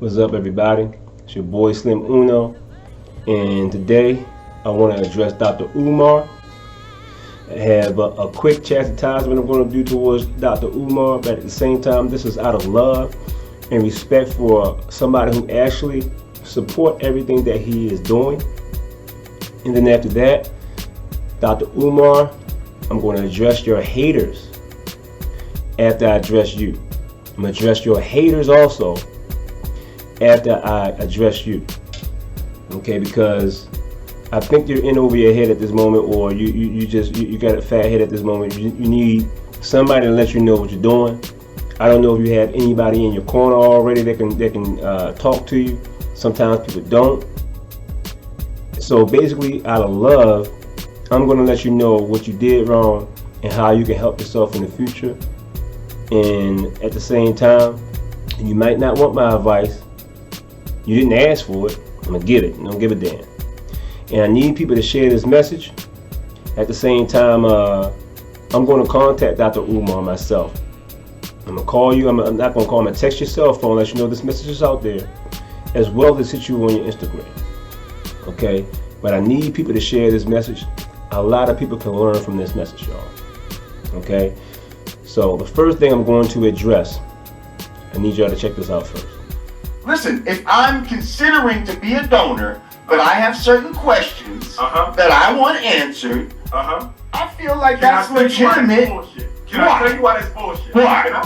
What's up, everybody? It's your boy Slim Uno, and today I want to address Dr. Umar. I have a quick chastisement I'm going to do towards Dr. Umar, but at the same time, this is out of love and respect for somebody who actually support everything that he is doing. And then after that, Dr. Umar, I'm going to address your haters after I address you. I'm going to address your haters also after I address you. Okay, because I think you're in over your head at this moment, or you got a fat head at this moment. You need somebody to let you know what you're doing. I don't know if you have anybody in your corner already that can talk to you. Sometimes people don't. So basically, out of love, I'm going to let you know what you did wrong and how you can help yourself in the future. And at the same time, you might not want my advice. You didn't ask for it. I'm going to get it. Don't give a damn. And I need people to share this message. At the same time, I'm going to contact Dr. Umar myself. I'm going to call you. I'm not going to call him. I'm going to text your cell phone, let you know this message is out there, as well as hit you on your Instagram. Okay? But I need people to share this message. A lot of people can learn from this message, y'all. Okay? So the first thing I'm going to address, I need y'all to check this out first. Listen, if I'm considering to be a donor, but I have certain questions that I want answered, I feel like that's legitimate. Can I tell you why that's bullshit? Why? Go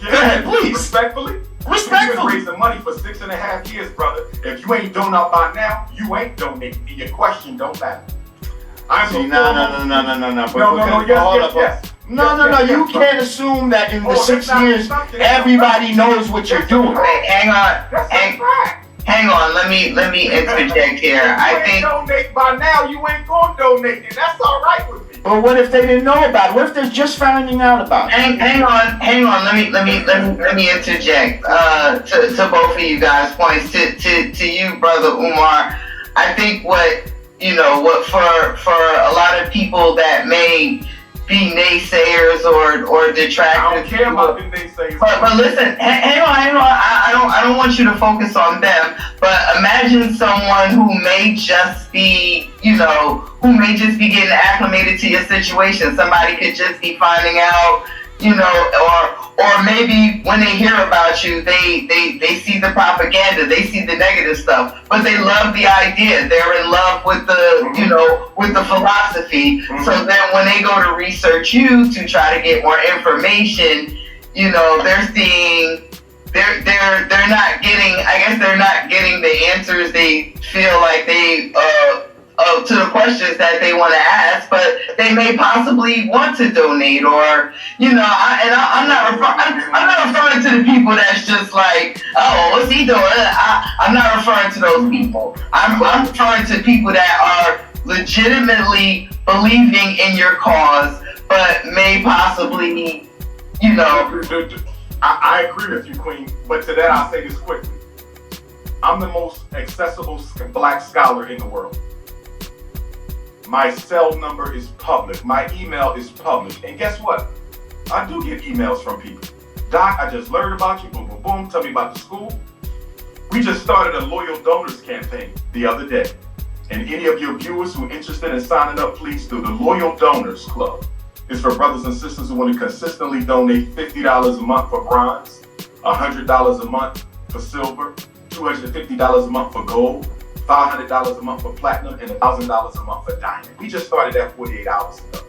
ahead, please. Respectfully? Respectfully. You've been raising money for 6.5 years, brother. If you ain't doing out by now, you ain't donating. Your question don't matter. No, you can't assume that in the 6 years everybody knows what you're doing. Hang on. Let me interject here. I think donate by now, you ain't gonna donate, and that's all right with me. But what if they didn't know about it? What if they're just finding out about it? Hang on. Let me interject to both of you guys' points. To you, brother Umar, I think what for a lot of people that may be naysayers or detractors. I don't care about the naysayers. But listen, hang on. I don't want you to focus on them. But imagine someone who may just be, getting acclimated to your situation. Somebody could just be finding out, or maybe when they hear about you, they see the propaganda, they see the negative stuff, but they love the idea. They're in love with the, with the philosophy. So then when they go to research you to try to get more information, they're seeing, they're not getting the answers they feel like they, to the questions that they want to ask, but they may possibly want to donate, or I'm not referring to the people that's just like, oh, what's he doing? I'm not referring to those people. I'm referring to people that are legitimately believing in your cause, but may possibly, I agree with you, Queen, but to that I'll say this quickly. I'm the most accessible black scholar in the world. My cell number is public. My email is public. And guess what? I do get emails from people. Doc, I just learned about you. Boom, boom, boom. Tell me about the school. We just started a loyal donors campaign the other day. And any of your viewers who are interested in signing up, please do. The Loyal Donors Club is for brothers and sisters who want to consistently donate $50 a month for bronze, $100 a month for silver, $250 a month for gold, $500 a month for platinum, and $1,000 a month for diamond. We just started that 48 hours ago.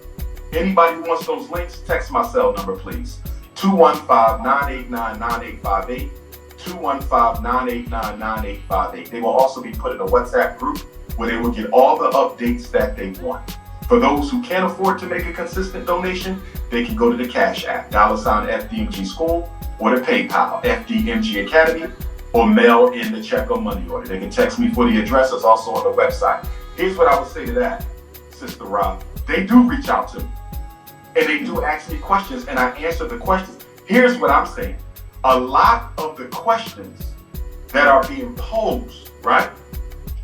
Anybody who wants those links, text my cell number, please. 215-989-9858. 215-989-9858. They will also be put in a WhatsApp group where they will get all the updates that they want. For those who can't afford to make a consistent donation, they can go to the Cash App, $FDMG School, or the PayPal, FDMG Academy, or mail in the check or money order. They can text me for the address. It's also on the website. Here's what I would say to that, Sister Rob. They do reach out to me, and they do ask me questions, and I answer the questions. Here's what I'm saying. A lot of the questions that are being posed, right?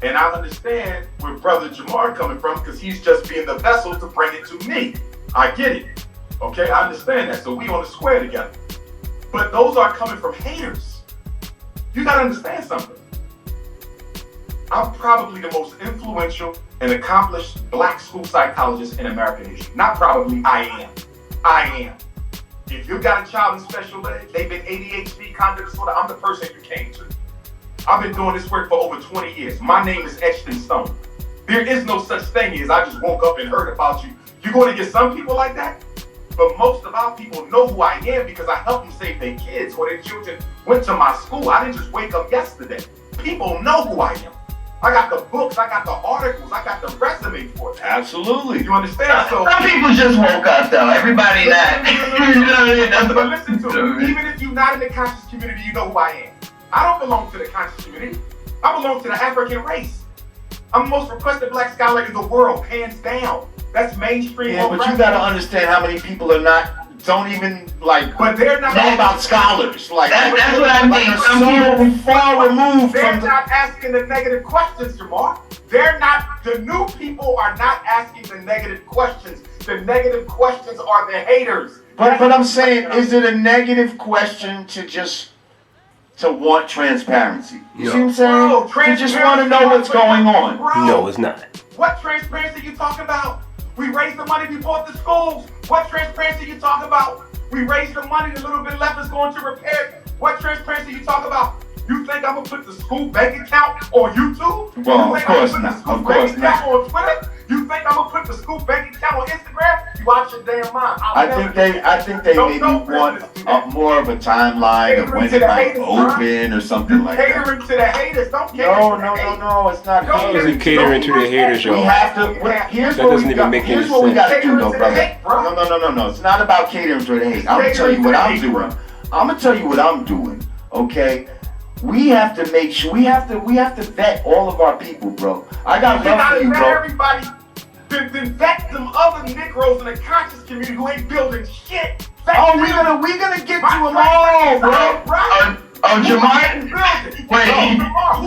And I understand where Brother Jamar coming from, because he's just being the vessel to bring it to me. I get it. Okay, I understand that. So we on the square together. But those are coming from haters. You gotta understand something. I'm probably the most influential and accomplished black school psychologist in American history. Not probably, I am. If you got a child in special ed, they've been ADHD, conduct disorder, I'm the person you came to. I've been doing this work for over 20 years. My name is etched in stone. There is no such thing as I just woke up and heard about you. You're going to get some people like that, but most of our people know who I am because I helped them save their kids or their children went to my school. I didn't just wake up yesterday. People know who I am. I got the books, I got the articles, I got the resume for it. Absolutely. You understand? So some people just woke up though. Everybody not. But listen to me. Even if you're not in the conscious community, you know who I am. I don't belong to the conscious community. I belong to the African race. I'm the most requested black scholar in the world, hands down. That's mainstream. Yeah, but you gotta understand how many people don't even like. But they're not know about scholars. Like that's what I mean. So far removed they're from. They're not asking the negative questions, Jamar. They're not. The new people are not asking the negative questions. The negative questions are the haters. But I'm saying, is it a negative question to want transparency? You see what I'm saying? Bro, you just want to know what's going on. Bro, No, it's not. What transparency you talking about? We raised the money, we bought the schools. What transparency you talking about? We raised the money, the little bit left is going to repair. What transparency you talk about? You think I'm gonna put the school bank account on YouTube? Well, of course not. Of course not. On Twitter? You think I'm gonna put the school bank account on Instagram? You watch your damn mind. I think they maybe want more of a timeline of when it might open or something like that. Catering to the haters. Don't cater No, it's not. How is it catering to the haters, y'all? We have to. Here's what we got. Here's what we got to do, though, brother. No. It's not about catering to the hate. I'm gonna tell you what I'm doing. Okay. We have to make sure we have to vet all of our people, bro. I got love for you, bro. Everybody, then vet them other Negroes in the conscious community who ain't building shit. We gonna get to them all, bro. Jamar, wait,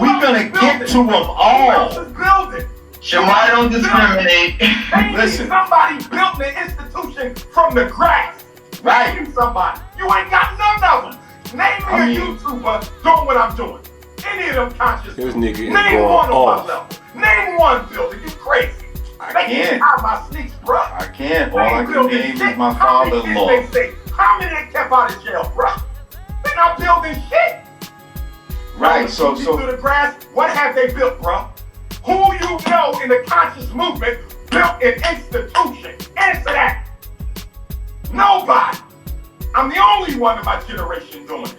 we gonna get to them all. Jamar, don't discriminate. Listen, somebody built the institution from the grass. Right. Somebody, you ain't got none of them. Name me a YouTuber doing what I'm doing. Any of them conscious. This nigga is Name going one off. on my level. Name one builder. You crazy. I They can't. out my sneaks, bro. I can't. All I can name is my father-in-law. How many they kept out of jail, bro? They're not building shit. Right, so through the grass, what have they built, bro? Who you know in the conscious movement built an institution? Answer that. Nobody. I'm the only one in my generation doing it.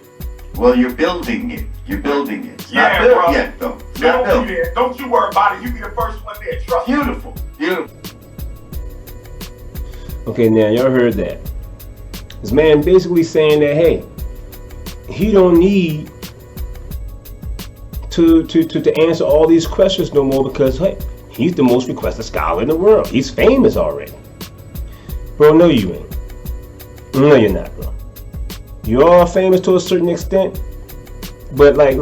Well, you're building it. It's Yeah, not built bro. yet, though. It's not built. Don't you worry about it. You be the first one there. Trust me. Beautiful. Okay, now y'all heard that. This man basically saying that, hey, he don't need to answer all these questions no more because, hey, he's the most requested scholar in the world. He's famous already. Bro, no you ain't. No, you're not, bro. You are famous to a certain extent, but like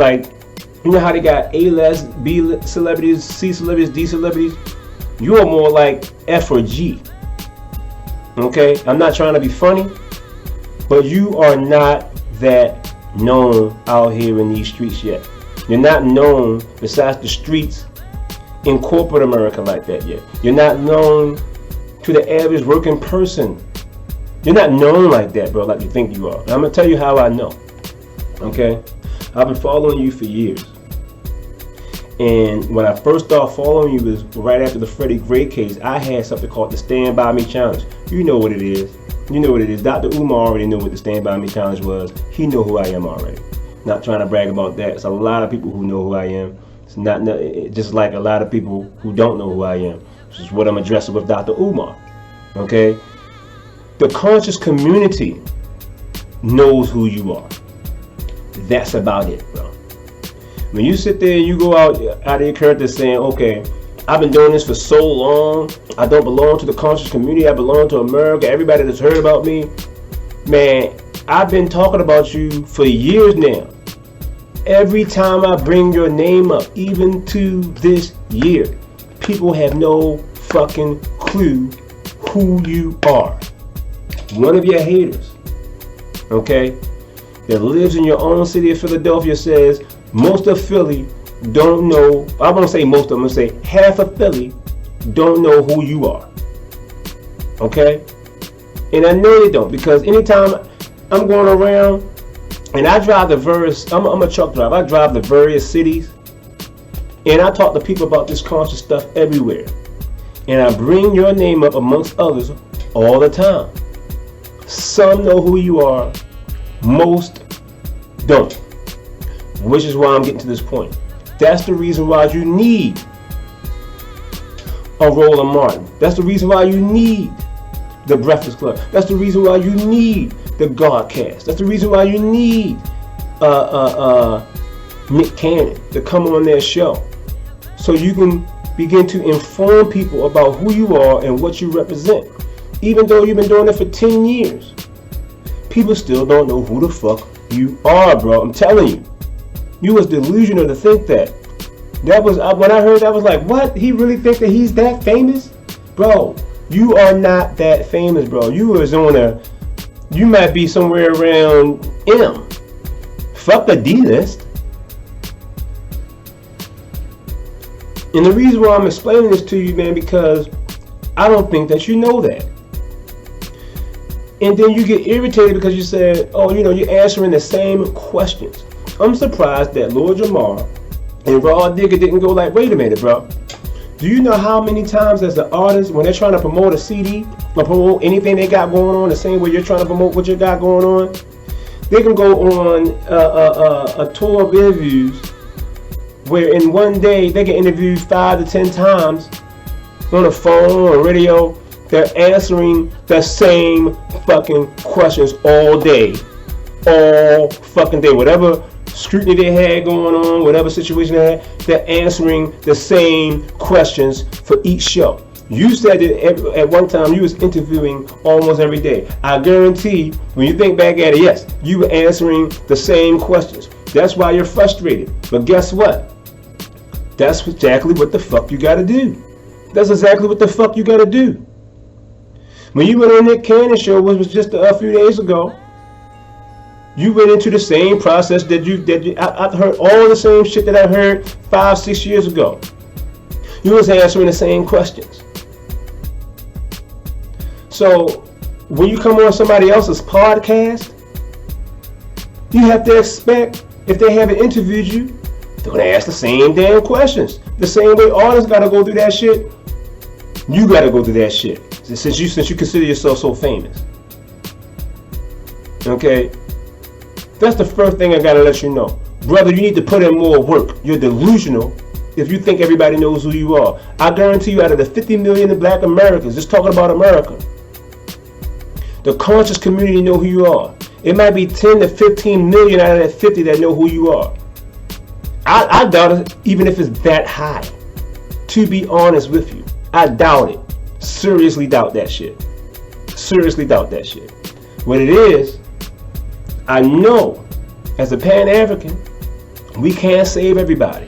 you know how they got A-list, B celebrities, C celebrities, D celebrities? You are more like F or G. Okay? I'm not trying to be funny, but you are not that known out here in these streets yet. You're not known besides the streets in corporate America like that yet. You're not known to the average working person. You're not known like that, bro, like you think you are. And I'm going to tell you how I know. Okay? I've been following you for years. And when I first started following you was right after the Freddie Gray case, I had something called the Stand By Me Challenge. You know what it is. Dr. Umar already knew what the Stand By Me Challenge was. He knew who I am already. Not trying to brag about that. It's a lot of people who know who I am. It's not just like a lot of people who don't know who I am. Which is what I'm addressing with Dr. Umar. Okay? The conscious community knows who you are. That's about it, bro. When you sit there and you go out of your character saying, okay, I've been doing this for so long, I don't belong to the conscious community, I belong to America, everybody that's heard about me. Man, I've been talking about you for years now. Every time I bring your name up, even to this year, people have no fucking clue who you are. One of your haters, okay, that lives in your own city of Philadelphia says, most of Philly don't know. I won't say most of them. I'm going to say half of Philly don't know who you are. Okay? And I know they don't, because anytime I'm going around and I drive the various, I'm a truck driver. I drive the various cities and I talk to people about this conscious stuff everywhere. And I bring your name up amongst others all the time. Some know who you are, most don't. Which is why I'm getting to this point. That's the reason why you need a Roland Martin. That's the reason why you need the Breakfast Club. That's the reason why you need the Godcast. That's the reason why you need Nick Cannon to come on their show. So you can begin to inform people about who you are and what you represent. Even though you've been doing it for 10 years. People still don't know who the fuck you are, bro. I'm telling you. You was delusional to think that. That was, when I heard that, I was like, what? He really think that he's that famous? Bro, you are not that famous, bro. You was on you might be somewhere around M. Fuck the D-list. And the reason why I'm explaining this to you, man, because I don't think that you know that. And then you get irritated because you said, oh, you know, you're answering the same questions. I'm surprised that Lord Jamar and Raw Digger didn't go like, wait a minute, bro. Do you know how many times as an artist, when they're trying to promote a CD or promote anything they got going on, the same way you're trying to promote what you got going on, they can go on a tour of interviews where in one day they can interview 5 to 10 times on the phone or radio. They're answering the same fucking questions all day. All fucking day. Whatever scrutiny they had going on, whatever situation they had, they're answering the same questions for each show. You said that at one time you was interviewing almost every day. I guarantee when you think back at it, yes, you were answering the same questions. That's why you're frustrated. But guess what? That's exactly what the fuck you gotta do. That's exactly what the fuck you gotta do. When you went on Nick Cannon show, which was just a few days ago, you went into the same process that I've heard all the same shit that I heard 5-6 years ago. You was answering the same questions. So when you come on somebody else's podcast, you have to expect, if they haven't interviewed you, they're gonna ask the same damn questions. The same way artists gotta go through that shit, you gotta go through that shit. Since you consider yourself so famous. Okay? That's the first thing I gotta let you know. Brother, you need to put in more work. You're delusional if you think everybody knows who you are. I guarantee you, out of the 50 million black Americans, just talking about America, the conscious community know who you are. It might be 10 to 15 million out of that 50 that know who you are. I doubt it, even if it's that high. To be honest with you, I doubt it. Seriously doubt that shit. Seriously doubt that shit. What it is, I know as a Pan-African, we can't save everybody.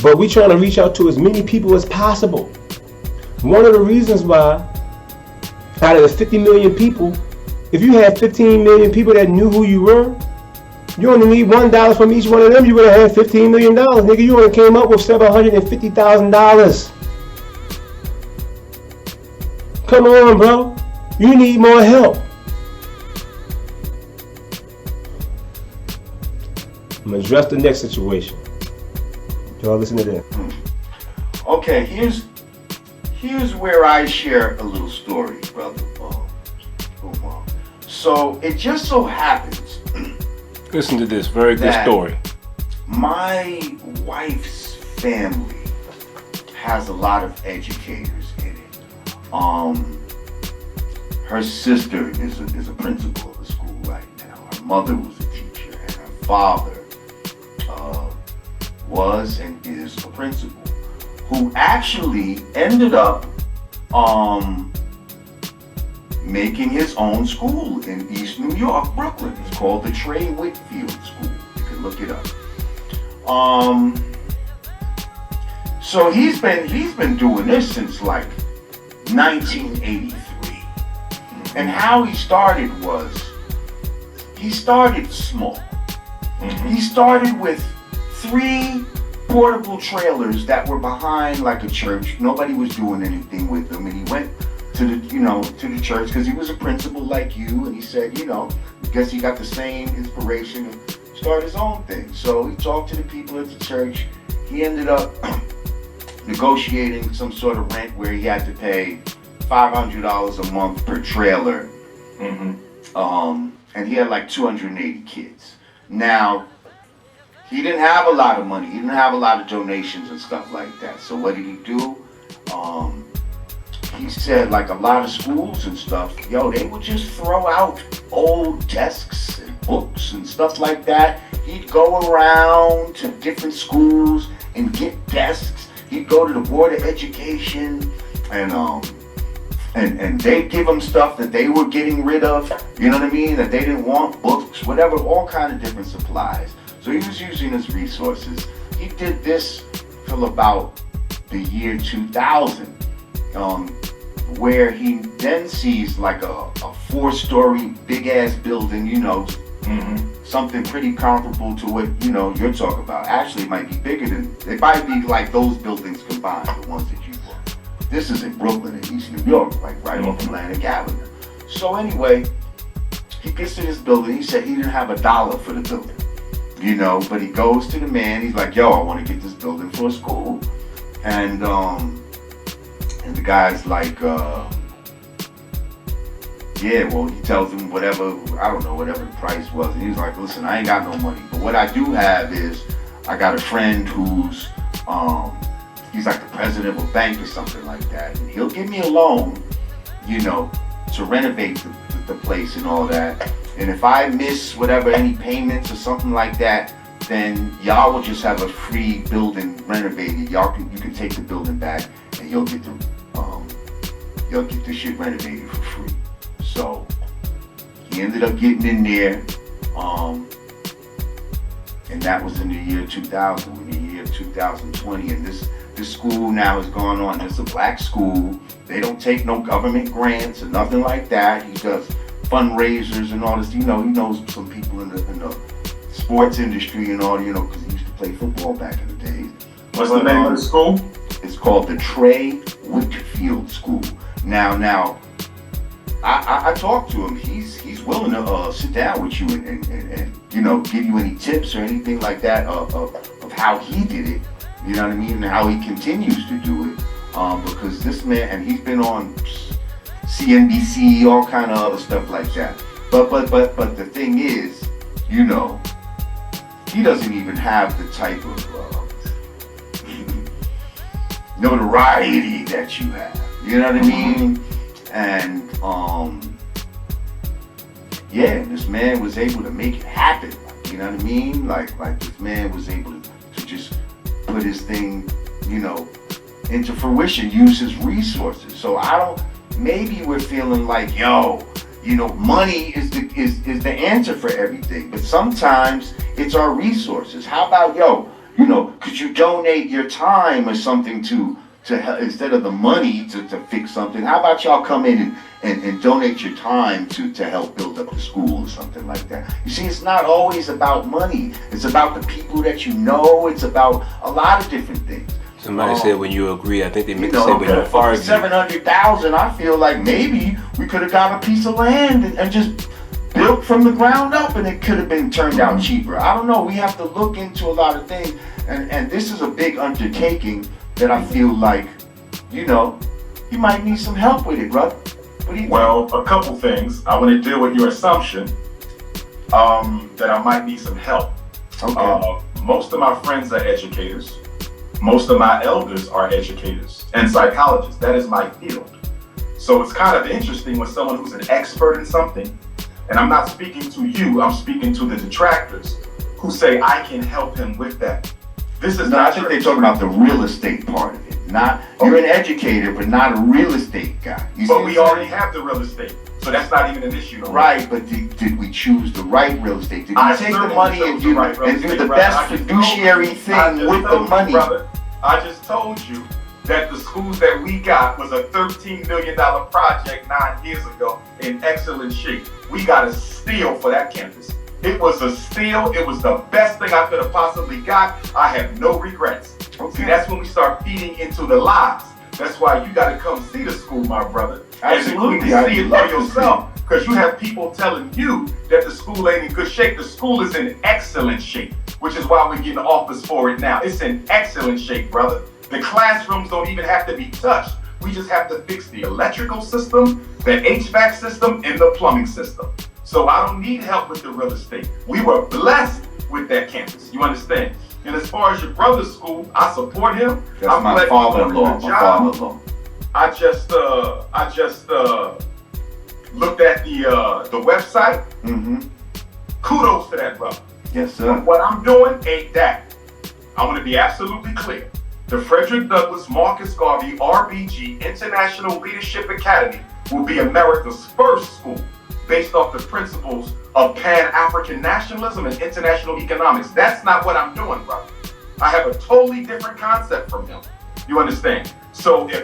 But we're trying to reach out to as many people as possible. One of the reasons why, out of the 50 million people, if you had 15 million people that knew who you were, you only need $1 from each one of them, you would have had $15 million. Nigga, you only came up with $750,000. Come on, bro. You need more help. I'm gonna address the next situation. Y'all listen to this. Okay, here's where I share a little story, brother. So it just so happens. Listen to this very good story. My wife's family has a lot of educators in it. Her sister is a principal of the school right now. Her mother was a teacher, and her father was and is a principal, who actually ended up making his own school in East New York, Brooklyn. It's called the Trey Whitfield School. You can look it up. So he's been doing this since like 1983. And how he started was, he started small. He started with 3 portable trailers that were behind like a church. Nobody was doing anything with them, and he went to the church because he was a principal like you, and he said, I guess he got the same inspiration to start his own thing. So he talked to the people at the church. He ended up negotiating some sort of rent where he had to pay $500 a month per trailer. And he had like 280 kids. Now, he didn't have a lot of money. He didn't have a lot of donations and stuff like that. So what did he do? He said like a lot of schools and stuff, they would just throw out old desks and books and stuff like that. He'd go around to different schools and get desks. He'd go to the Board of Education and they'd give him stuff that they were getting rid of, that they didn't want, books, whatever, all kind of different supplies. So he was using his resources. He did this till about the year 2000, where he then sees like a 4-story big ass building, something pretty comparable to what, you're talking about. Actually, it might be bigger it might be like those buildings combined, the ones that you bought. This is in Brooklyn, in East New York, like right off Atlantic Avenue. So anyway, he gets to this building. He said he didn't have $1 for the building. But he goes to the man, he's like, I want to get this building for a school. And the guy's like, he tells him whatever the price was. And he's like, listen, I ain't got no money. But what I do have is, I got a friend who's, he's like the president of a bank or something like that. And he'll give me a loan, to renovate the place and all that. And if I miss any payments or something like that, then y'all will just have a free building renovated. You can take the building back and you'll get the shit renovated for free. So he ended up getting in there, and that was in the year 2000. In the year 2020, and this school now has gone on. It's a black school. They don't take no government grants or nothing like that. He does fundraisers and all this. He knows some people in the sports industry and all, because he used to play football back in the days. What's the name of the school? It's called the Trey Whitfield School. Now, I talked to him. He's willing to sit down with you and give you any tips or anything like that of how he did it. You know what I mean? And how he continues to do it. Because this man, and he's been on CNBC, all kind of other stuff like that. But the thing is, he doesn't even have the type of notoriety that you have. You know what I mean? And this man was able to make it happen. You know what I mean? Like this man was able to just put his thing, into fruition, use his resources. So maybe we're feeling like, money is the answer for everything. But sometimes it's our resources. How about, could you donate your time or something to instead of the money to fix something? How about y'all come in and donate your time to help build up the school or something like that? You see, it's not always about money. It's about the people that you know. It's about a lot of different things. Somebody said when you agree, I think they meant to say when you argue. $700,000, I feel like maybe we could have got a piece of land and just built from the ground up, and it could have been turned out cheaper. I don't know. We have to look into a lot of things, and this is a big undertaking that I feel like, you might need some help with it, brother. Well, a couple things. I want to deal with your assumption that I might need some help. Okay. Most of my friends are educators. Most of my elders are educators and psychologists. That is my field. So it's kind of interesting when someone who's an expert in something, and I'm not speaking to you, I'm speaking to the detractors who say I can help him with that. This is I think they're talking about the real estate part of it. You're an educator, but not a real estate guy. But we already have the real estate, so that's not even an issue. Right, but did we choose the right real estate? Did we take the money and do the best fiduciary thing with the money? Brother, I just told you that the schools that we got was a $13 million project 9 years ago in excellent shape. We got a steal for that campus. It was a steal. It was the best thing I could have possibly got. I have no regrets. Okay. See, that's when we start feeding into the lies. That's why you got to come see the school, my brother. Absolutely. And see it for yourself. Because you have people telling you that the school ain't in good shape. The school is in excellent shape, which is why we're getting offers for it now. It's in excellent shape, brother. The classrooms don't even have to be touched. We just have to fix the electrical system, the HVAC system, and the plumbing system. So I don't need help with the real estate. We were blessed with that campus. You understand? And as far as your brother's school, I support him. That's I'm my glad father-in-law. he's doing a good job. I just looked at the website. Mm-hmm. Kudos to that brother. Yes, sir. What I'm doing ain't that. I want to be absolutely clear. The Frederick Douglass Marcus Garvey RBG International Leadership Academy will be America's first school based off the principles of Pan-African nationalism and international economics. That's not what I'm doing, brother. I have a totally different concept from him. You understand? So if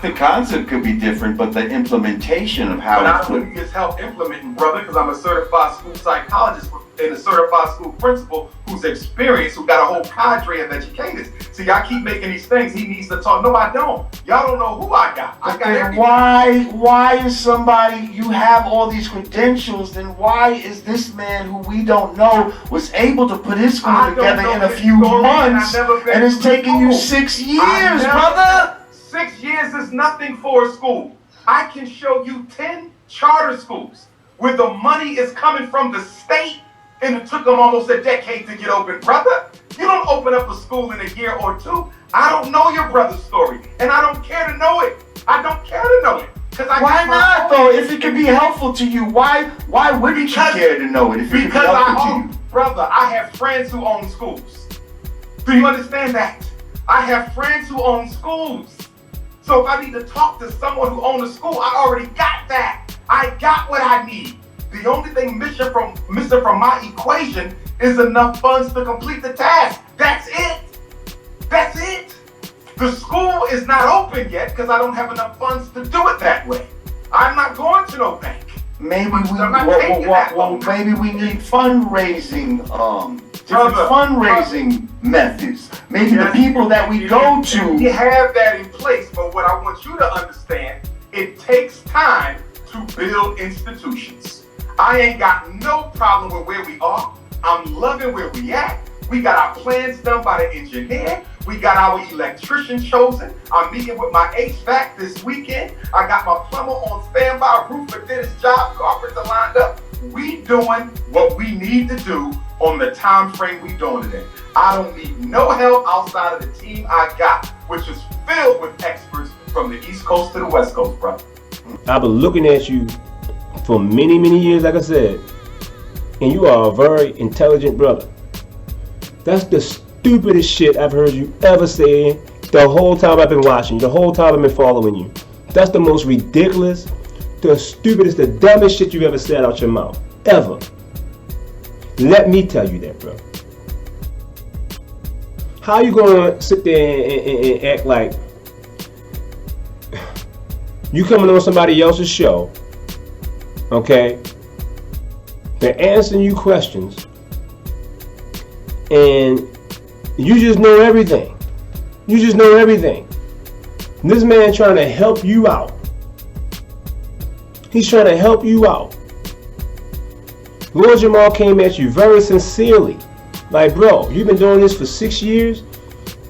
the concept could be different, but the implementation of how it's put. I need his help implementing, brother, because I'm a certified school psychologist and a certified school principal who's experienced, who got a whole cadre of educators. See, y'all keep making these things. He needs to talk. No, I don't. Y'all don't know who I got. I got everything. Why is somebody, you have all these credentials, then why is this man who we don't know was able to put his school together in a few months and it's taking you 6 years, brother? 6 years is nothing for a school. I can show you 10 charter schools where the money is coming from the state and it took them almost a decade to get open, brother. You don't open up a school in a year or two. I don't know your brother's story and I don't care to know it. I don't care to know it. Why not though? If it can be helpful to you, why wouldn't you care to know it if it can be helpful to you? Brother, I have friends who own schools. Do you understand that? I have friends who own schools. So if I need to talk to someone who owns a school, I already got that. I got what I need. The only thing missing from my equation is enough funds to complete the task. That's it. That's it. The school is not open yet because I don't have enough funds to do it that way. I'm not going to no bank. Maybe we need fundraising, different fundraising methods. Maybe the people that we go to. We have that in place, but what I want you to understand, it takes time to build institutions. I ain't got no problem with where we are. I'm loving where we at. We got our plans done by the engineer. We got our electrician chosen. I'm meeting with my HVAC this weekend. I got my plumber on standby, roofer did his job, carpenter lined up. We doing what we need to do on the time frame we doing it in. I don't need no help outside of the team I got, which is filled with experts from the East Coast to the West Coast, brother. I've been looking at you for many, many years, like I said, and you are a very intelligent brother. That's the stupidest shit I've heard you ever say the whole time I've been watching you, the whole time I've been following you. That's the most ridiculous, the stupidest, the dumbest shit you've ever said out your mouth, ever. Let me tell you that, bro. How you gonna sit there and act like you coming on somebody else's show, okay? They're answering you questions, and you just know everything. You just know everything. This man trying to help you out. He's trying to help you out. Lord Jamal came at you very sincerely. Like, bro, you've been doing this for 6 years?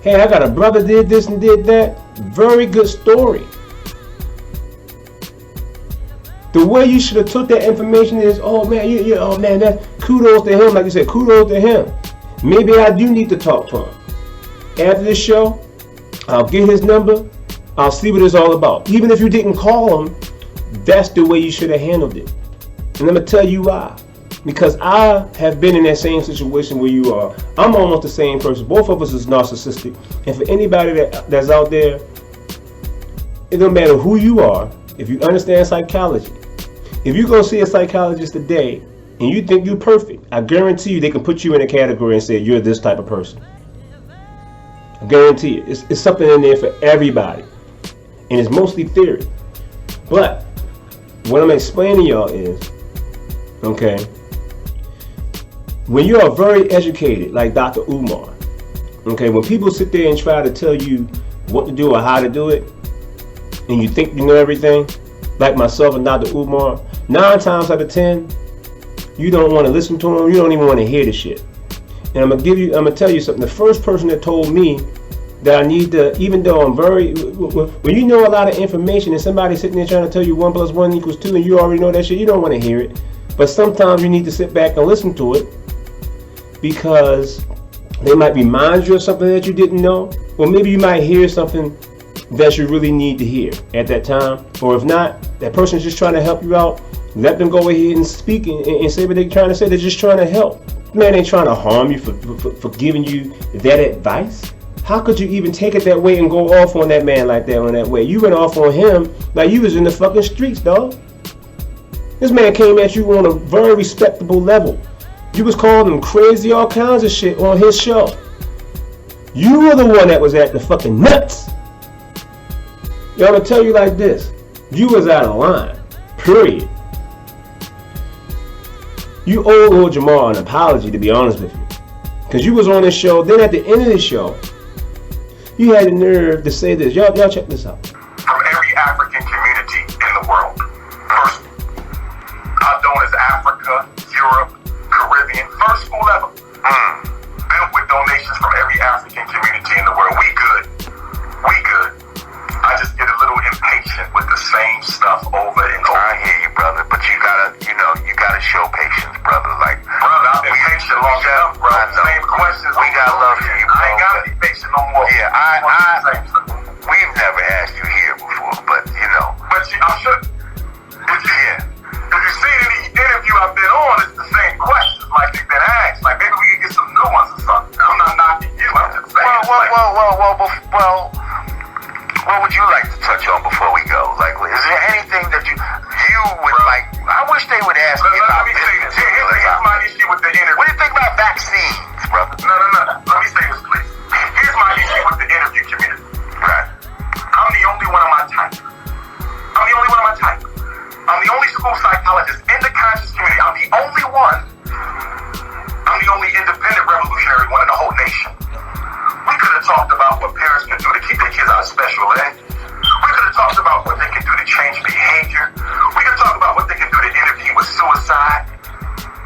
Hey, I got a brother did this and did that. Very good story. The way you should have took that information is, oh man, that's kudos to him. Like you said, kudos to him. Maybe I do need to talk to him. After this show, I'll get his number. I'll see what it's all about. Even if you didn't call him, that's the way you should have handled it. And I'm going to tell you why. Because I have been in that same situation where you are. I'm almost the same person. Both of us is narcissistic. And for anybody that's out there, it don't matter who you are, if you understand psychology, if you go see a psychologist today and you think you're perfect, I guarantee you they can put you in a category and say you're this type of person. I guarantee you. It's something in there for everybody. And it's mostly theory. But what I'm explaining to y'all is, okay, when you are very educated, like Dr. Umar, okay, when people sit there and try to tell you what to do or how to do it, and you think you know everything, like myself and Dr. Umar, 9 times out of 10, you don't want to listen to them. You don't even want to hear the shit. And I'm gonna tell you something. The first person that told me that I need to, even though I'm very, when you know a lot of information and somebody sitting there trying to tell you 1 + 1 = 2 and you already know that shit, you don't want to hear it. But sometimes you need to sit back and listen to it because they might remind you of something that you didn't know, or maybe you might hear something that you really need to hear at that time. Or if not, that person's just trying to help you out. Let them go ahead and speak and say what they're trying to say. They're just trying to help. Man ain't trying to harm you for giving you that advice. How could you even take it that way and go off on that man like that on that way? You went off on him like you was in the fucking streets, dog. This man came at you on a very respectable level. You was calling him crazy, all kinds of shit on his show. You were the one that was at the fucking nuts. Yo, I'm gonna tell you like this. You was out of line. Period. You owe Lord Jamar an apology, to be honest with you. Because you was on this show, then at the end of the show, you had the nerve to say this. Y'all check this out. From every African community in the world. First, known as Africa, Europe, Caribbean, first school ever. Built with donations from every African community in the world. We good. I just get a little impatient with the same stuff over and over. I hear you, brother, but you gotta show patience, brother. Like, brother, I've been patient long enough, bro. Same questions. We got love for you, bro. I ain't gotta be patient no more. Yeah, we've never asked you here before, but you know. But I should. If you see any interview I've been on, it's the same questions, like they've been asked. Like maybe we can get some new ones or something. I'm not knocking you. I'm just saying. Well, what would you like to touch on before we go? Like, is there anything that you would like? I wish they would ask me about this. Here's my issue with the interview. What do you think about vaccines, brother? No. Let me say this, please. Here's my issue with the interview community. Right. I'm the only one of my type. I'm the only school psychologist in the conscious community. I'm the only one. I'm the only independent revolutionary one in the whole nation. We could have talked about what parents can do to keep their kids out of special ed. We could have talked about what they can do to change behavior. We could have talked about what they can do to intervene with suicide.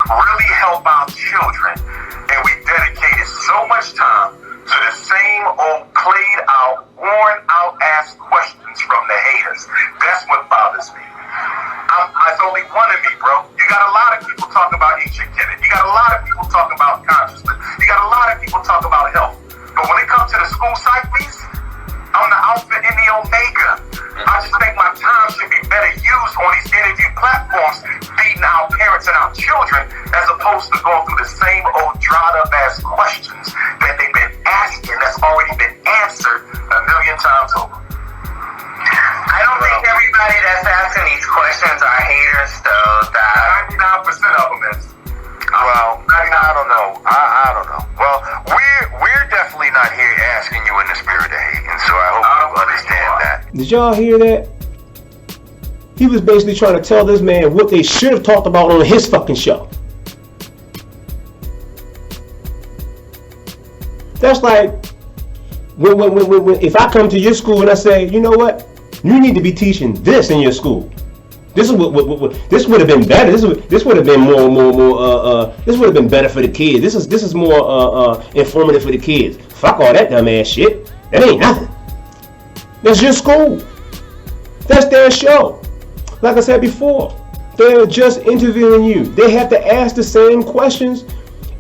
Really help our children. And we dedicated so much time to the same old played out, worn out ass questions from the haters. That's what bothers me. It's only one of me, bro. You got a lot of people talking about ancient Kenneth. You got a lot of people talking about consciousness. You got a lot of people talking about health. But when it comes to the school psych piece, I'm the alpha and the omega. I just think my time should be better used on these interview platforms, feeding our parents and our children, as opposed to going through the same old dried up ass questions that they've been asking that's already been answered a million times over. I don't think everybody that's asking these questions are haters, though. 99% of them is. Well, I don't know. I don't know. Well, we're definitely not here asking you in the spirit of hate, and so I hope you understand that. Did y'all hear that? He was basically trying to tell this man what they should have talked about on his fucking show. That's like when if I come to your school and I say, you know what, you need to be teaching this in your school. This is what this would have been better. This would have been more. This would have been better for the kids. This is more informative for the kids. Fuck all that dumb ass shit. That ain't nothing. That's your school. That's their show. Like I said before, they're just interviewing you. They have to ask the same questions,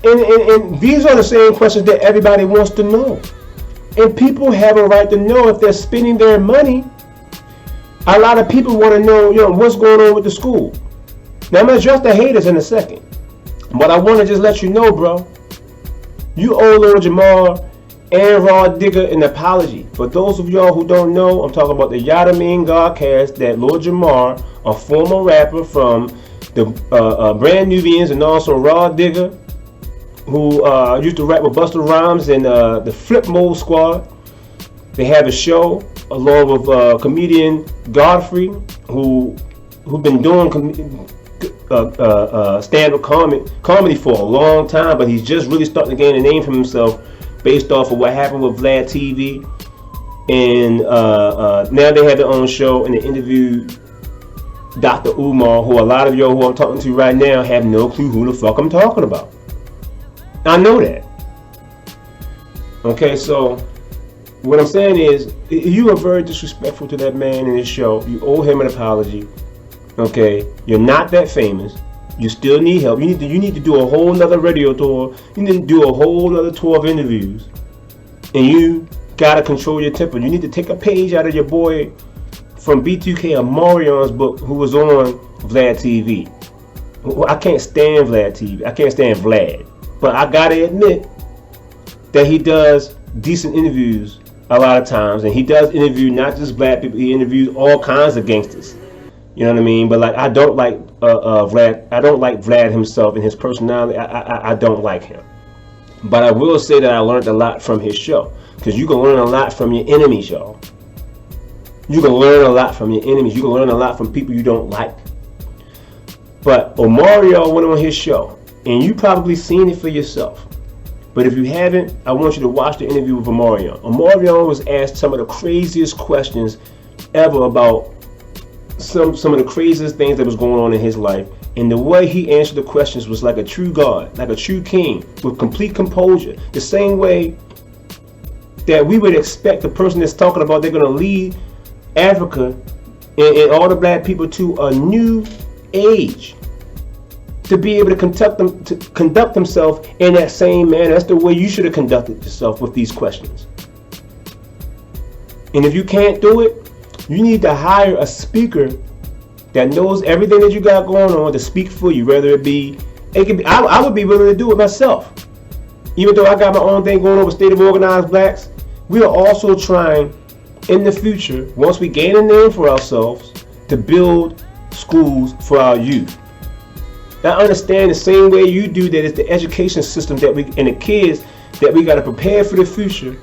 and these are the same questions that everybody wants to know. And people have a right to know if they're spending their money. A lot of people want to know, what's going on with the school. Now, I'm going to address the haters in a second. But I want to just let you know, bro. You owe Lord Jamar and Raw Digger an apology. For those of y'all who don't know, I'm talking about the Yanadamean Godcast, that Lord Jamar, a former rapper from the Brand Nubians, and also Raw Digger, who used to rap with Busta Rhymes and the Flip Mode Squad. They have a show along with comedian Godfrey, who've been doing stand-up comedy for a long time, but he's just really starting to gain a name for himself based off of what happened with Vlad TV. And now they have their own show, and they interviewed Dr. Umar, who a lot of y'all who I'm talking to right now have no clue who the fuck I'm talking about. I know that. Okay, so what I'm saying is, you are very disrespectful to that man in his show. You owe him an apology. Okay, you're not that famous. You still need help. You need to do a whole nother radio tour. You need to do a whole other tour of interviews. And you gotta control your temper. You need to take a page out of your boy from B2K Omarion's book, who was on Vlad TV. I can't stand Vlad TV. I can't stand Vlad. But I gotta admit that he does decent interviews a lot of times, and he does interview not just black people. He interviews all kinds of gangsters. You know what I mean? But like, I don't like Vlad. I don't like Vlad himself and his personality. I don't like him. But I will say that I learned a lot from his show, because you can learn a lot from your enemies, y'all. You can learn a lot from your enemies. You can learn a lot from people you don't like. But Omario went on his show, and you probably seen it for yourself. But if you haven't, I want you to watch the interview with Omarion. Omarion was asked some of the craziest questions ever about some of the craziest things that was going on in his life. And the way he answered the questions was like a true God, like a true king, with complete composure. The same way that we would expect the person that's talking about they're going to lead Africa and all the black people to a new age, to be able to conduct themselves in that same manner. That's the way you should have conducted yourself with these questions. And if you can't do it, you need to hire a speaker that knows everything that you got going on to speak for you. Whether it could be, I would be willing to do it myself. Even though I got my own thing going on with State of Organized Blacks, we are also trying in the future, once we gain a name for ourselves, to build schools for our youth. Now, understand the same way you do that is the education system that we and the kids that we got to prepare for the future,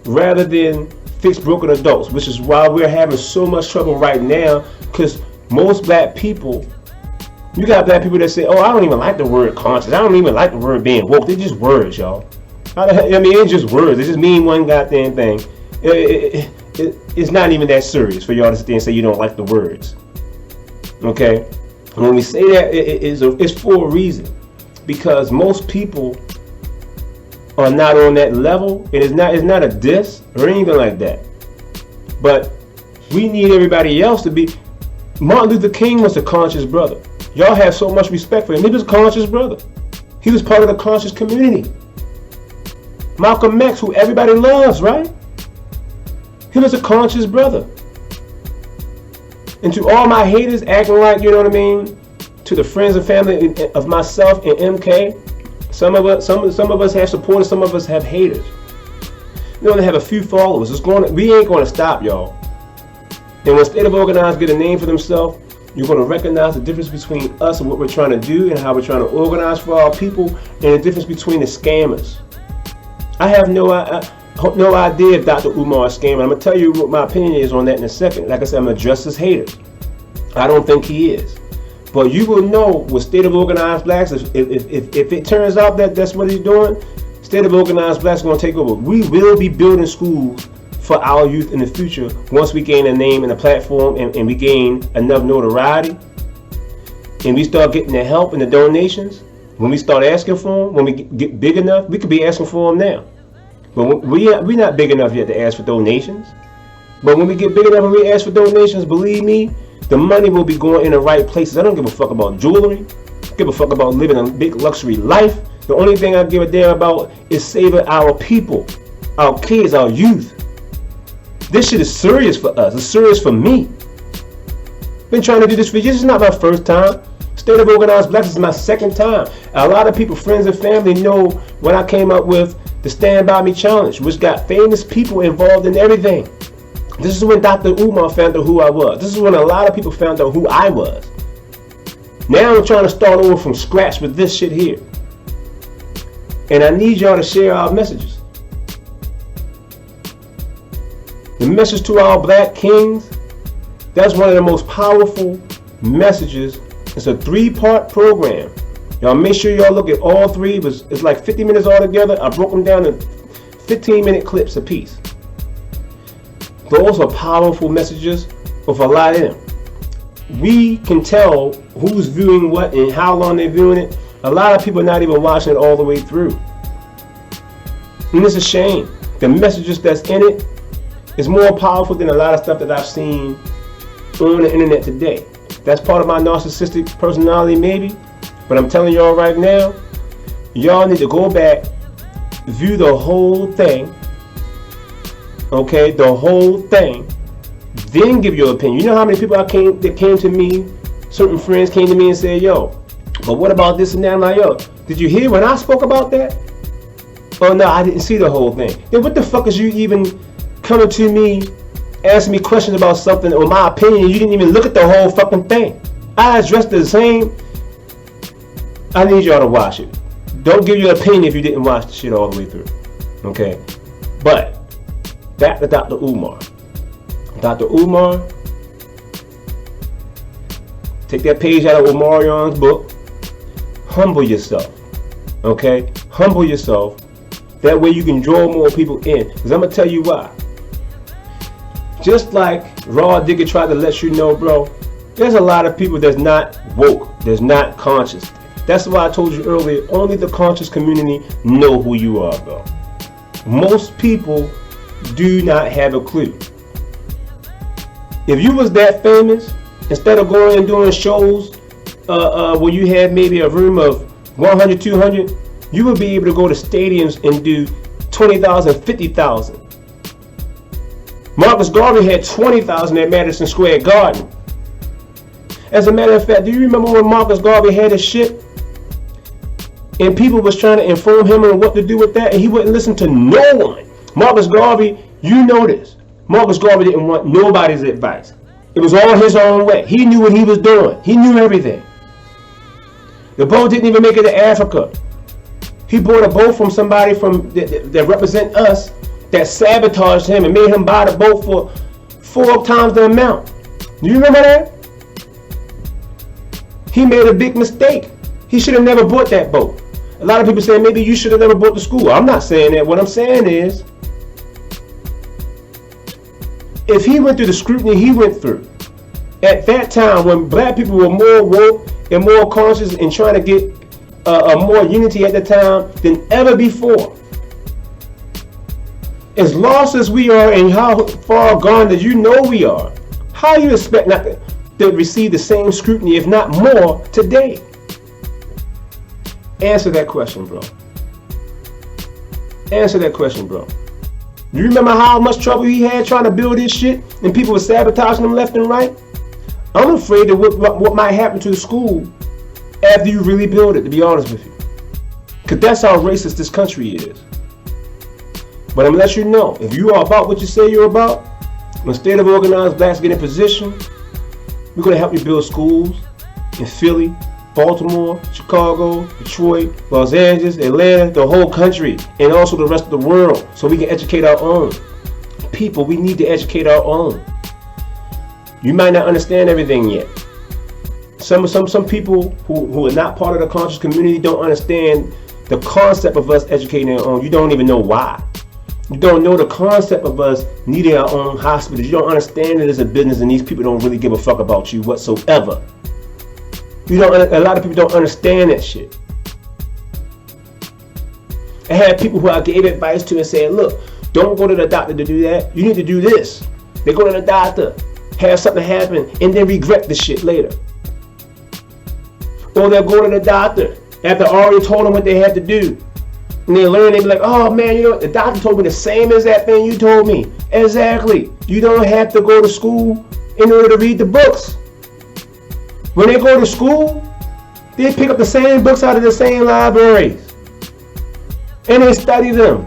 rather than fix broken adults, which is why we're having so much trouble right now. Because most black people, you got black people that say, "Oh, I don't even like the word conscious. I don't even like the word being woke. They're just words, y'all." I mean, it's just words. They just mean one goddamn thing. It's not even that serious for y'all to sit there and say you don't like the words. Okay, and when we say that, it's for a reason, because most people are not on that level, and it's not a diss or anything like that. But we need everybody else to be. Martin Luther King was a conscious brother. Y'all have so much respect for him. He was a conscious brother. He was part of the conscious community. Malcolm X, who everybody loves, right? He was a conscious brother. And to all my haters acting like, you know what I mean, to the friends and family of myself and MK, some of us have supporters, some of us have haters. We only have a few followers. We ain't going to stop, y'all. And when State of Organized get a name for themselves, you're going to recognize the difference between us and what we're trying to do and how we're trying to organize for our people, and the difference between the scammers. I have no idea if Dr. Umar is scamming. I'm going to tell you what my opinion is on that in a second. Like I said, I'm going to address his haters. I don't think he is. But you will know with State of Organized Blacks, if it turns out that that's what he's doing, State of Organized Blacks is going to take over. We will be building schools for our youth in the future once we gain a name and a platform, and we gain enough notoriety, and we start getting the help and the donations. When we start asking for them, when we get big enough, we could be asking for them now. But we're not big enough yet to ask for donations. But when we get big enough and we ask for donations, believe me, the money will be going in the right places. I don't give a fuck about jewelry. I give a fuck about living a big luxury life. The only thing I give a damn about is saving our people, our kids, our youth. This shit is serious for us. It's serious for me. Been trying to do this for years. This is not my first time. State of Organized Blacks is my second time. A lot of people, friends and family, know when I came up with the Stand By Me Challenge, which got famous people involved in everything. This is when Dr. Umar found out who I was. This is when a lot of people found out who I was. Now I'm trying to start over from scratch with this shit here. And I need y'all to share our messages. The message to our black kings, that's one of the most powerful messages It's a 3-part program. Y'all make sure y'all look at all 3. It's like 50 minutes all together. I broke them down in 15-minute clips a piece. Those are powerful messages with a lot in them. We can tell who's viewing what and how long they're viewing it. A lot of people are not even watching it all the way through. And it's a shame. The messages that's in it is more powerful than a lot of stuff that I've seen on the internet today. That's part of my narcissistic personality maybe. But I'm telling y'all right now, y'all need to go back, view the whole thing, okay, the whole thing, then give your opinion. You know how many people that came to me, certain friends came to me and said, yo, but what about this and that? I'm like, yo, did you hear when I spoke about that? Oh no, I didn't see the whole thing. Then what the fuck is you even coming to me, asking me questions about something or my opinion? You didn't even look at the whole fucking thing. I addressed the same. I need y'all to watch it. Don't give your opinion if you didn't watch the shit all the way through. Okay? But, back to Dr. Umar. Dr. Umar, take that page out of Umar Johnson's book. Humble yourself. Okay? Humble yourself. That way you can draw more people in. Because I'm going to tell you why. Just like Raw Digger tried to let you know, bro, there's a lot of people that's not woke. That's not conscious. That's why I told you earlier, only the conscious community know who you are, bro. Most people do not have a clue. If you was that famous, instead of going and doing shows where you had maybe a room of 100, 200, you would be able to go to stadiums and do 20,000, 50,000. Marcus Garvey had 20,000 at Madison Square Garden. As a matter of fact, do you remember when Marcus Garvey had his ship? And people was trying to inform him on what to do with that, and he wouldn't listen to no one. Marcus Garvey, you know this. Marcus Garvey didn't want nobody's advice. It was all his own way. He knew what he was doing. He knew everything. The boat didn't even make it to Africa. He bought a boat from somebody that represent us that sabotaged him and made him buy the boat for 4 times the amount. Do you remember that? He made a big mistake. He should have never bought that boat. A lot of people say maybe you should have never bought the school. I'm not saying that. What I'm saying is, if he went through the scrutiny he went through, at that time when black people were more woke and more conscious and trying to get more unity at the time than ever before. As lost as we are and how far gone that you know we are, how you expect not to receive the same scrutiny, if not more, today? Answer that question, bro. Answer that question, bro. You remember how much trouble he had trying to build this shit and people were sabotaging him left and right? I'm afraid of what might happen to the school after you really build it, to be honest with you. Because that's how racist this country is. But I'm going to let you know, if you are about what you say you're about, when State of Organized Blacks get in position, we're going to help you build schools in Philly, Baltimore, Chicago, Detroit, Los Angeles, Atlanta, the whole country, and also the rest of the world, so we can educate our own. People, we need to educate our own. You might not understand everything yet. Some people who are not part of the conscious community don't understand the concept of us educating our own. You don't even know why. You don't know the concept of us needing our own hospitals. You don't understand it as a business, and these people don't really give a fuck about you whatsoever. A lot of people don't understand that shit. I had people who I gave advice to and said, look, don't go to the doctor to do that. You need to do this. They go to the doctor, have something happen, and then regret the shit later. Or they'll go to the doctor after I already told them what they had to do. And they learn, they be like, oh man, you know what? The doctor told me the same as that thing you told me. Exactly. You don't have to go to school in order to read the books. When they go to school, they pick up the same books out of the same libraries. And they study them.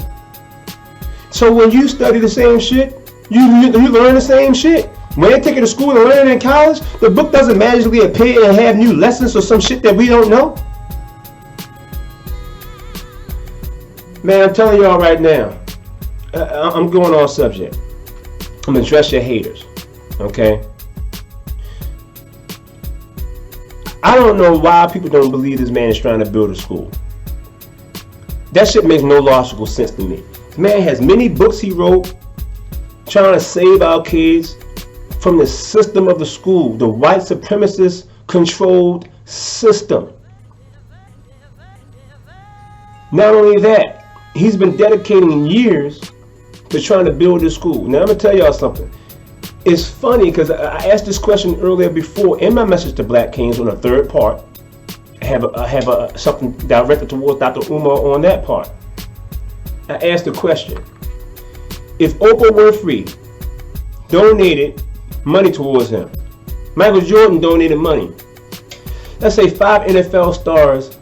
So when you study the same shit, you learn the same shit. When they take you to school and learn in college, the book doesn't magically appear and have new lessons or some shit that we don't know. Man, I'm telling y'all right now, I'm going off subject. I'm gonna address your haters, okay? I don't know why people don't believe this man is trying to build a school. That shit makes no logical sense to me. This man has many books he wrote trying to save our kids from the system of the school, the white supremacist controlled system. Not only that, he's been dedicating years to trying to build this school. Now I'm gonna tell y'all something. It's funny because I asked this question earlier before in my message to Black Kings on the third part. I have something directed towards Dr. Umar on that part. I asked the question: if Oprah Winfrey donated money towards him, Michael Jordan donated money, let's say 5 NFL stars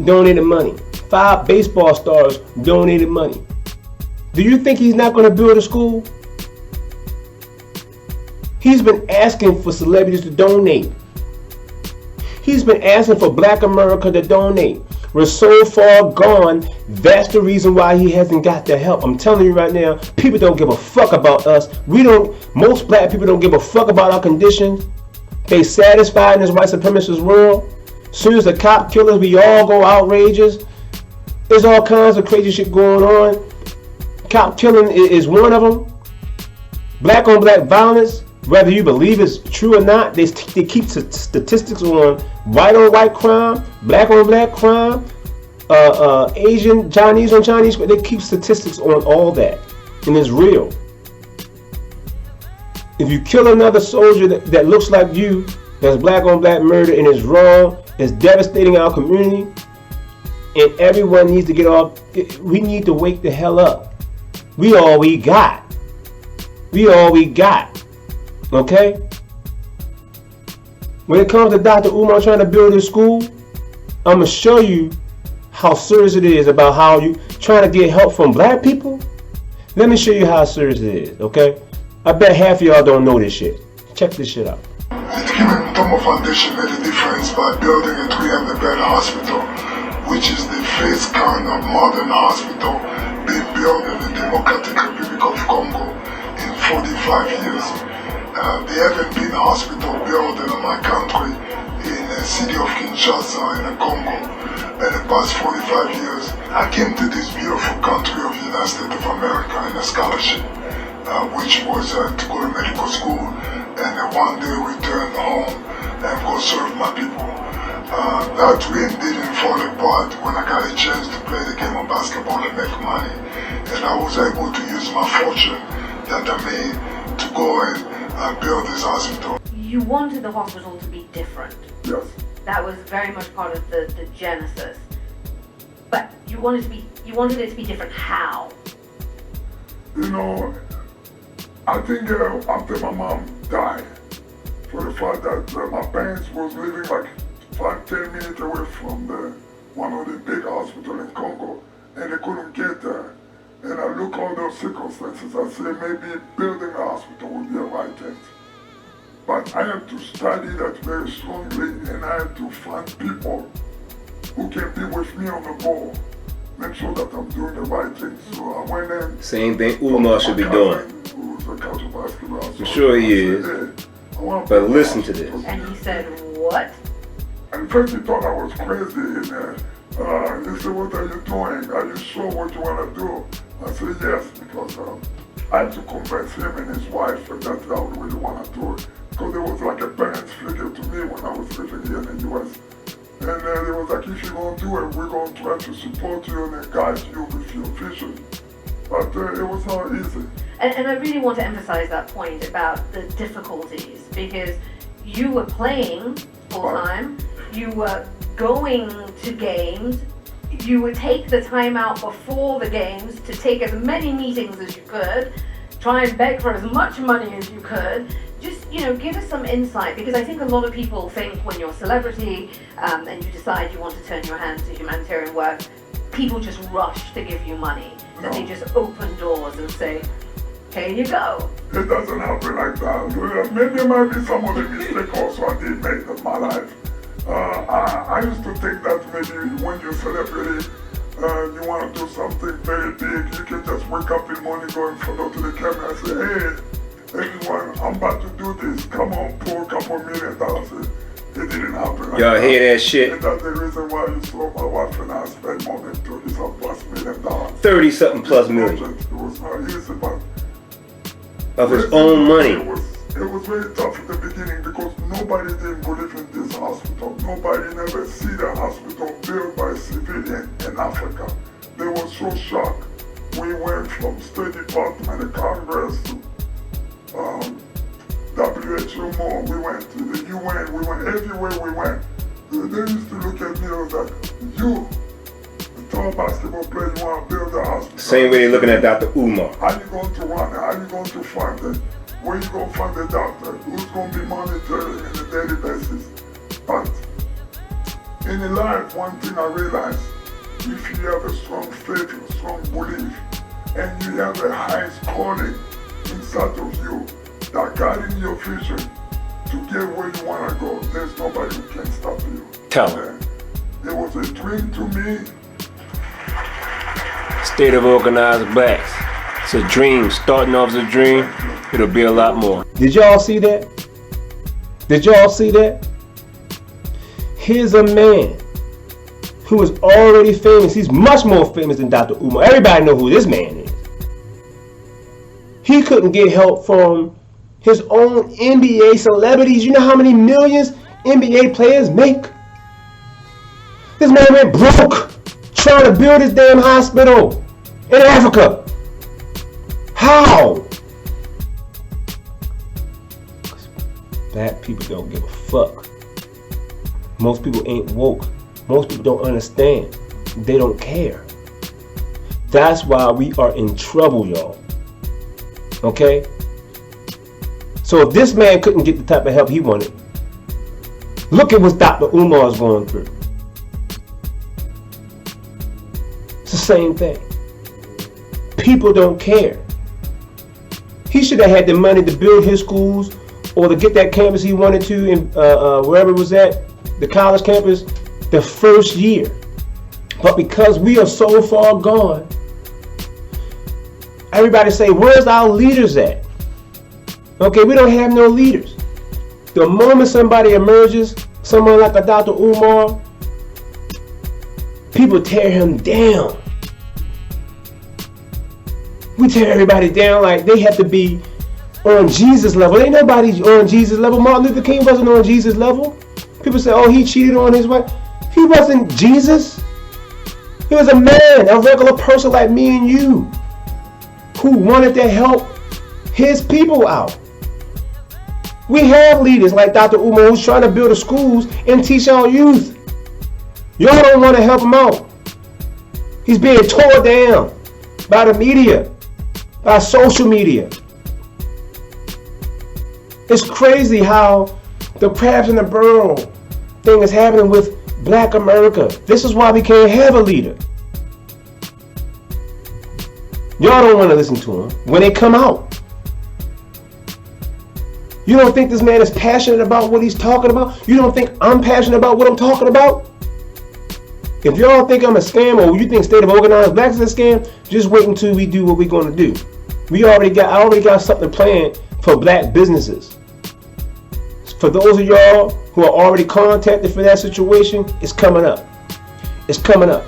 donated money, 5 baseball stars donated money, do you think he's not going to build a school? He's been asking for celebrities to donate. He's been asking for Black America to donate. We're so far gone, that's the reason why he hasn't got the help. I'm telling you right now, people don't give a fuck about us. Most Black people don't give a fuck about our conditions. They satisfied in this white supremacist world. As soon as the cop killers, we all go outrageous. There's all kinds of crazy shit going on. Cop killing is one of them. Black on black violence, whether you believe it's true or not, they keep statistics on white crime, black on black crime, Asian, Chinese on Chinese. They keep statistics on all that, and it's real. If you kill another soldier that looks like you, that's black on black murder and is wrong, it's devastating our community, and everyone needs to get off. We need to wake the hell up. We all we got. We all we got. Okay? When it comes to Dr. Umar trying to build his school, I'm going to show you how serious it is about how you trying to get help from Black people. Let me show you how serious it is, okay? I bet half of y'all don't know this shit. Check this shit out. The Human Tomo Foundation made a difference by building a 300-bed hospital, which is the first kind of modern hospital being built in the Democratic Republic of Congo in 45 years. There haven't been a hospital built in my country, in the city of Kinshasa, in the Congo, in the past 45 years. I came to this beautiful country of the United States of America in a scholarship, which was to go to medical school, and one day return home and go serve my people. That dream didn't fall apart when I got a chance to play the game of basketball and make money, and I was able to use my fortune that I made to go and build this hospital. You wanted the hospital to be different. Yes. That was very much part of the genesis. But you wanted it to be different. How? You know, I think after my mom died, for the fact that my parents was living like 5-10 minutes away from one of the big hospitals in Congo, and they couldn't get there. And I look all those circumstances, I say maybe building a hospital would be a right thing. But I have to study that very strongly, and I have to find people who can be with me on the ball, make sure that I'm doing the right thing. So I went in. Same thing Umar should be doing. Who's a coach of basketball. I'm sure he is. But listen to this. And he said, what? And first he thought I was crazy, and he said, what are you doing? Are you sure what you want to do? I said yes, because I had to convince him and his wife that that's how we really want to do it. Because it was like a parent's figure to me when I was living here in the US. And it was like, if you're going to do it, we're going to try to support you and guide you with your vision. But it was not easy. And I really want to emphasize that point about the difficulties, because you were playing full time, you were going to games, you would take the time out before the games to take as many meetings as you could, try and beg for as much money as you could. Just, give us some insight, because I think a lot of people think when you're a celebrity and you decide you want to turn your hand to humanitarian work, people just rush to give you money. No. And they just open doors and say, here you go. It doesn't happen like that. Maybe it might be some of the mistakes also I did make in my life. I used to think that maybe when you're a celebrity, you want to do something very big, you can just wake up in the morning, go in front of the camera and say, hey, everyone, I'm about to do this. Come on, pour a couple $1 million in. It didn't happen. Y'all hear that shit? And that's the reason why you saw my wife and I spend more than $30+ million. 30-something plus million. It was not easy, but of his own money. It was very tough at the beginning because nobody didn't believe in this hospital. Nobody never see the hospital built by civilian in Africa. They were so shocked. We went from State Department and Congress to WHO more. We went to the UN. We went everywhere we went. They used to look at me and was like, you, the tall basketball player, you want to build a hospital. Same way they're looking at Dr. Umar. How you going to run it? How you going to fund it? Where you going to fund the doctor? Who's going to be monitoring on a daily basis? But in life, one thing I realized, if you have a strong faith, a strong belief, and you have a highest calling inside of you, that guiding your vision to get where you want to go, there's nobody who can stop you. Tell him. It was a dream to me. State of Organized Blacks. It's a dream. Starting off as a dream, it'll be a lot more. Did y'all see that? Did y'all see that? Here's a man who is already famous. He's much more famous than Dr. Umar. Everybody know who this man is. He couldn't get help from his own NBA celebrities. You know how many millions NBA players make? This man went broke trying to build his damn hospital in Africa. How? Black people don't give a fuck. Most people ain't woke. Most people don't understand. They don't care. That's why we are in trouble, y'all. Okay? So if this man couldn't get the type of help he wanted, look at what Dr. Umar is going through. It's the same thing. People don't care. He should have had the money to build his schools or to get that campus he wanted to in wherever it was at, the college campus, the first year. But because we are so far gone, everybody say, where's our leaders at? Okay, we don't have no leaders. The moment somebody emerges, someone like a Dr. Umar, people tear him down. We tear everybody down like they have to be on Jesus level. Ain't nobody on Jesus level. Martin Luther King wasn't on Jesus level. People say, oh, he cheated on his wife. He wasn't Jesus. He was a man, a regular person like me and you, who wanted to help his people out. We have leaders like Dr. Umar who's trying to build the schools and teach our youth. Y'all don't want to help him out. He's being torn down by the media, by social media. It's crazy how the crabs in the barrel thing is happening with Black America. This is why we can't have a leader. Y'all don't want to listen to him when they come out. You don't think this man is passionate about what he's talking about? You don't think I'm passionate about what I'm talking about? If y'all think I'm a scam or you think State of Organized Blacks is a scam, just wait until we do what we're going to do. I already got something planned for black businesses. For those of y'all who are already contacted for that situation, it's coming up. It's coming up.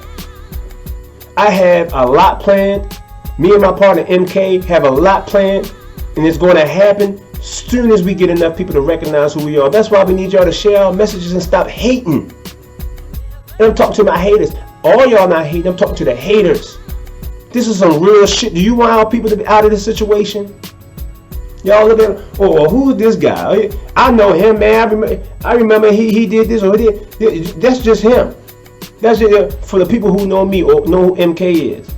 I have a lot planned. Me and my partner MK have a lot planned, and it's going to happen as soon as we get enough people to recognize who we are. That's why we need y'all to share our messages and stop hating. And I'm talking to my haters. All y'all not hating. I'm talking to the haters. This is some real shit. Do you want our people to be out of this situation? Y'all look at, oh, who's this guy? I know him, man. I remember he did this or he did. That's just him. That's just for the people who know me or know who MK is.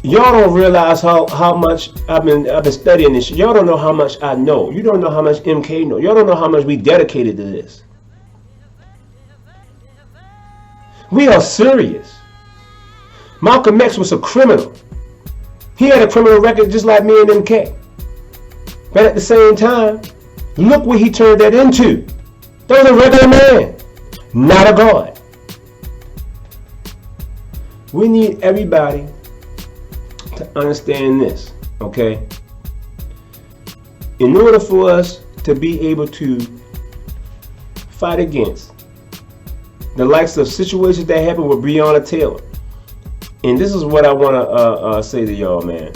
Y'all don't realize how much I've been studying this. Y'all don't know how much I know. You don't know how much MK know. Y'all don't know how much we dedicated to this. We are serious. Malcolm X was a criminal. He had a criminal record just like me and MK. But at the same time, look what he turned that into. That was a regular man, not a god. We need everybody to understand this, okay? In order for us to be able to fight against the likes of situations that happen with Breonna Taylor. And this is what I want to say to y'all, man.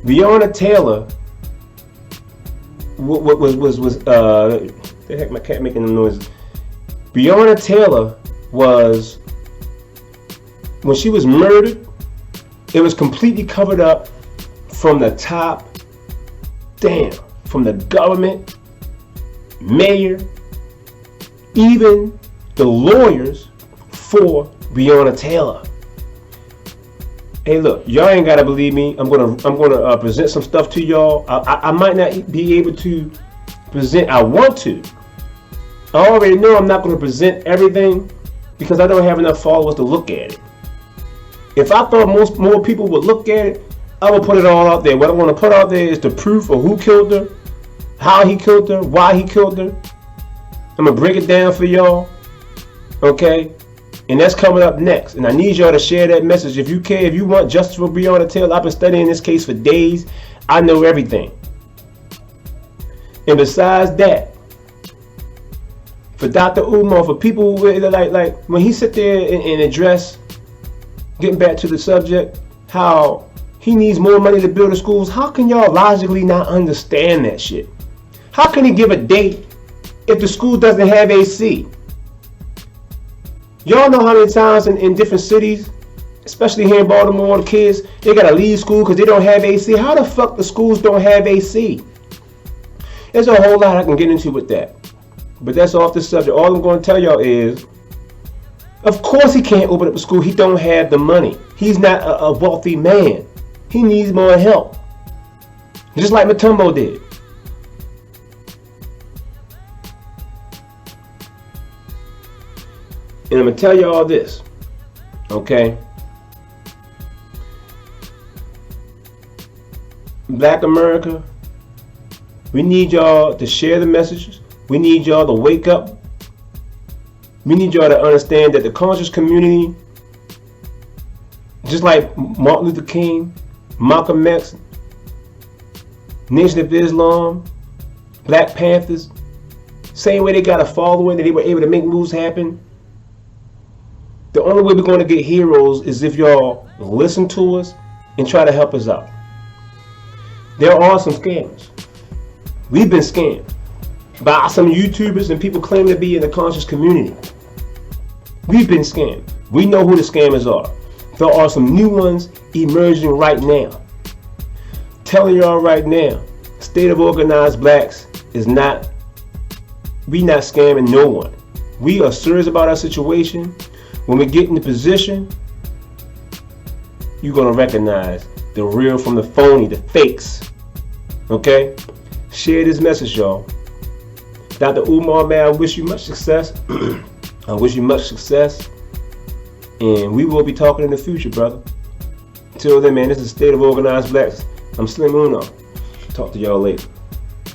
Breonna Taylor was the heck, my cat making the noise. Breonna Taylor was, when she was murdered, it was completely covered up from the top down, from the government, mayor, even the lawyers for Breonna Taylor. Hey, look, y'all ain't gotta believe me. I'm gonna present some stuff to y'all. I might not be able to present. I want to. I already know I'm not gonna present everything because I don't have enough followers to look at it. If I thought more people would look at it, I would put it all out there. What I want to put out there is the proof of who killed her, how he killed her, why he killed her. I'm gonna break it down for y'all, okay? And that's coming up next. And I need y'all to share that message. If you care, if you want justice for Breonna Taylor, I've been studying this case for days. I know everything. And besides that, for Dr. Umar, for people who like when he sit there and address, getting back to the subject, how he needs more money to build the schools, how can y'all logically not understand that shit? How can he give a date if the school doesn't have AC? Y'all know how many times in different cities, especially here in Baltimore, the kids, they gotta leave school because they don't have AC. How the fuck the schools don't have AC? There's a whole lot I can get into with that. But that's off the subject. All I'm going to tell y'all is, of course he can't open up a school. He don't have the money. He's not a wealthy man. He needs more help. Just like Matumbo did. And I'm going to tell you all this, okay? Black America, we need y'all to share the messages. We need y'all to wake up. We need y'all to understand that the conscious community, just like Martin Luther King, Malcolm X, Nation of Islam, Black Panthers, same way they got a following and they were able to make moves happen. The only way we're going to get heroes is if y'all listen to us and try to help us out. There are some scammers. We've been scammed by some YouTubers and people claim to be in the conscious community. We've been scammed. We know who the scammers are. There are some new ones emerging right now. Telling y'all right now, State of Organized Blacks is not, we not scamming no one. We are serious about our situation. When we get in the position, you're gonna recognize the real from the phony, the fakes. Okay? Share this message, y'all. Dr. Umar, man, I wish you much success. I wish you much success. And we will be talking in the future, brother. Until then, man, this is State of Organized Blacks. I'm Slim Uno. Talk to y'all later.